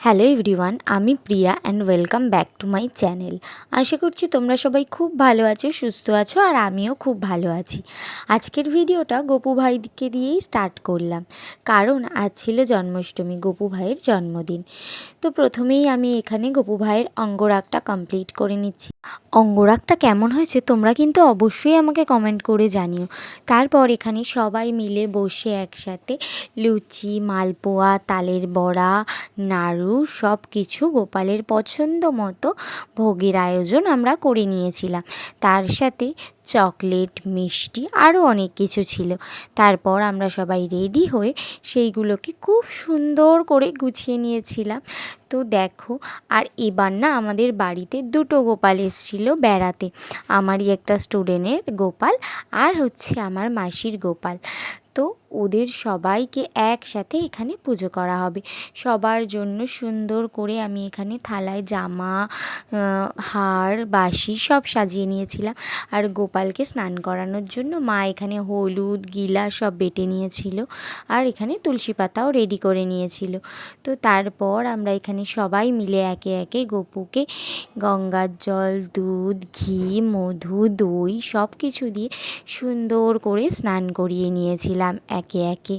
Hello everyone, আমি Priya and welcome back to my channel. আশা করছি তোমরা সবাই খুব ভালো আছো, সুস্থ আছো, আর আমিও খুব ভালো আছি। আজকের ভিডিওটা গপু ভাইকে দিয়েই স্টার্ট করলাম, কারণ আজ ছিল জন্মাষ্টমী, গপু ভাইয়ের জন্মদিন। তো প্রথমেই আমি এখানে গপু ভাইয়ের অঙ্গরাগটা কমপ্লিট করে নিচ্ছি। অঙ্গরাগটা কেমন হয়েছে তোমরা কিন্তু অবশ্যই আমাকে কমেন্ট করে জানিও। তারপর এখানে সবাই মিলে বসে একসাথে লুচি, মালপোয়া, তালের বড়া, নাড়ু সব কিছু গোপালের পছন্দ মতো ভোগের আয়োজন আমরা করে নিয়েছিলাম। তার সাথে চকলেট, মিষ্টি আরও অনেক কিছু ছিল। তারপর আমরা সবাই রেডি হয়ে সেইগুলোকে খুব সুন্দর করে গুছিয়ে নিয়েছিলাম। তো দেখো, আর এবার না আমাদের বাড়িতে দুটো গোপাল এসেছিল বেড়াতে। আমারই একটা স্টুডেন্টের গোপাল, আর হচ্ছে আমার মাসির গোপাল। তো ওদের সবাইকে একসাথে এখানে পুজো করা হবে। সবার জন্য সুন্দর করে আমি এখানে থালায় জামা, হার, বাঁশি সব সাজিয়ে নিয়েছিলাম। আর গোপালকে স্নান করানোর জন্য মা এখানে হলুদ, গিলা সব বেটে নিয়েছিল, আর এখানে তুলসী পাতাও রেডি করে নিয়েছিল। তো তারপর আমরা এখানে সবাই মিলে একে একে গপুকে গঙ্গার জল, দুধ, ঘি, মধু, দই সব কিছু দিয়ে সুন্দর করে স্নান করিয়ে নিয়েছিলাম একে একে।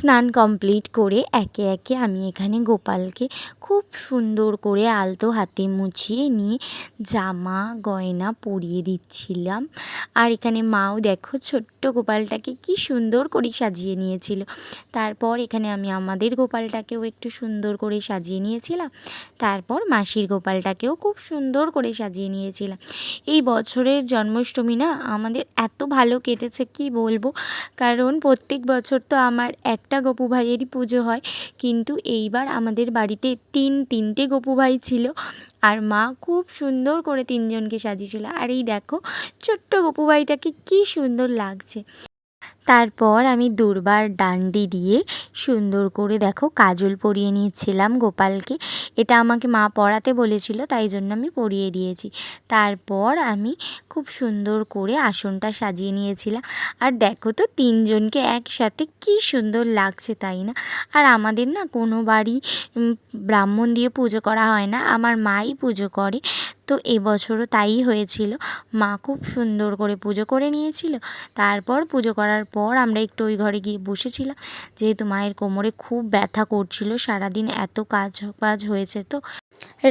স্নান কমপ্লিট করে একে একে আমি এখানে গোপালকে খুব সুন্দর করে আলতো হাতে মুছিয়ে নিয়ে জামা গয়না পরিয়ে দিচ্ছিলাম। আর এখানে মাও দেখো ছোট্ট গোপালটাকে কি সুন্দর করে সাজিয়ে নিয়েছিল। তারপর এখানে আমি আমাদের গোপালটাকেও একটু সুন্দর করে সাজিয়ে নিয়েছিলাম। তারপর মাসির গোপালটাকেও খুব সুন্দর করে সাজিয়ে নিয়েছিলাম। এই বছরের জন্মাষ্টমী না আমাদের এত ভালো কেটেছে কি বলবো, কারণ প্রত্যেক বছর তো আমার একটা গপু ভাইয়েরই পুজো হয়, কিন্তু এইবার আমাদের বাড়িতে তিনটে গপু ভাই ছিল, আর মা খুব সুন্দর করে তিনজনকে সাজিয়েছিল। আর এই দেখো ছোট্ট গপু ভাইটাকে কি সুন্দর লাগছে। তারপর আমি দুর্বার ডান্ডি দিয়ে সুন্দর করে দেখো কাজল পরিয়ে নিয়েছিলাম গোপালকে। এটা আমাকে মা পরাতে বলেছিল, তাই জন্য আমি পরিয়ে দিয়েছি। তারপর আমি খুব সুন্দর করে আসনটা সাজিয়ে নিয়েছিলাম। আর দেখো তো তিনজনকে একসাথে কি সুন্দর লাগছে, তাই না? আর আমাদের না কোনো বাড়ি ব্রাহ্মণ দিয়ে পুজো করা হয় না, আমার মাই পুজো করে। তো এবছরও তাই হয়েছিল, মা খুব সুন্দর করে পুজো করে নিয়েছিল। তারপর পুজো করার পর আমরা একটু ওই ঘরে গিয়ে বসেছিলাম, যেহেতু মায়ের কোমরে খুব ব্যথা করছিল, সারাদিন এত কাজ হয়েছে। তো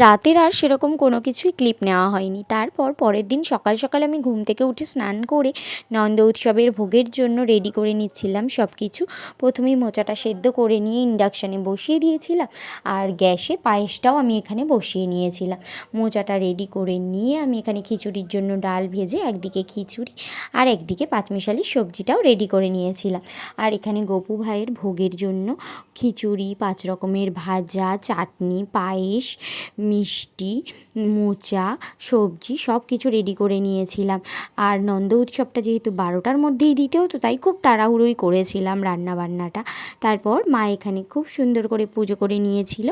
রাতের আর সেরকম কোনো কিছুই ক্লিপ নেওয়া হয়নি। তারপর পরের দিন সকাল সকাল আমি ঘুম থেকে উঠে স্নান করে নন্দ উৎসবের ভোগের জন্য রেডি করে নিচ্ছিলাম সব কিছু। প্রথমেই মোচাটা সেদ্ধ করে নিয়ে ইন্ডাকশানে বসিয়ে দিয়েছিলাম, আর গ্যাসে পায়েসটাও আমি এখানে বসিয়ে নিয়েছিলাম। মোচাটা রেডি করে নিয়ে আমি এখানে খিচুড়ির জন্য ডাল ভেজে একদিকে খিচুড়ি আর একদিকে পাঁচমিশালি সবজিটাও রেডি করে নিয়েছিলাম। আর এখানে গপু ভাইয়ের ভোগের জন্য খিচুড়ি, 5 রকমের ভাজা, চাটনি, পায়েস, মিষ্টি, মোচা, সবজি সব কিছু রেডি করে নিয়েছিলাম। আর নন্দ উৎসবটা যেহেতু 12টার মধ্যেই দিতে হতো, তাই খুব তাড়াহুড়োই করেছিলাম রান্নাবান্নাটা। তারপর মা এখানে খুব সুন্দর করে পুজো করে নিয়েছিল,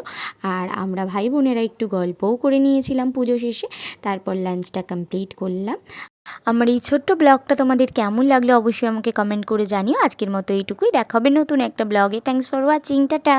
আর আমরা ভাই বোনেরা একটু গল্পও করে নিয়েছিলাম পুজো শেষে। তারপর লাঞ্চটা কমপ্লিট করলাম। আমার এই ছোট্ট ব্লগটা তোমাদের কেমন লাগলো অবশ্যই আমাকে কমেন্ট করে জানিও। আজকের মতো এইটুকুই, দেখা হবে নতুন একটা ব্লগে। Thanks for watching, tata.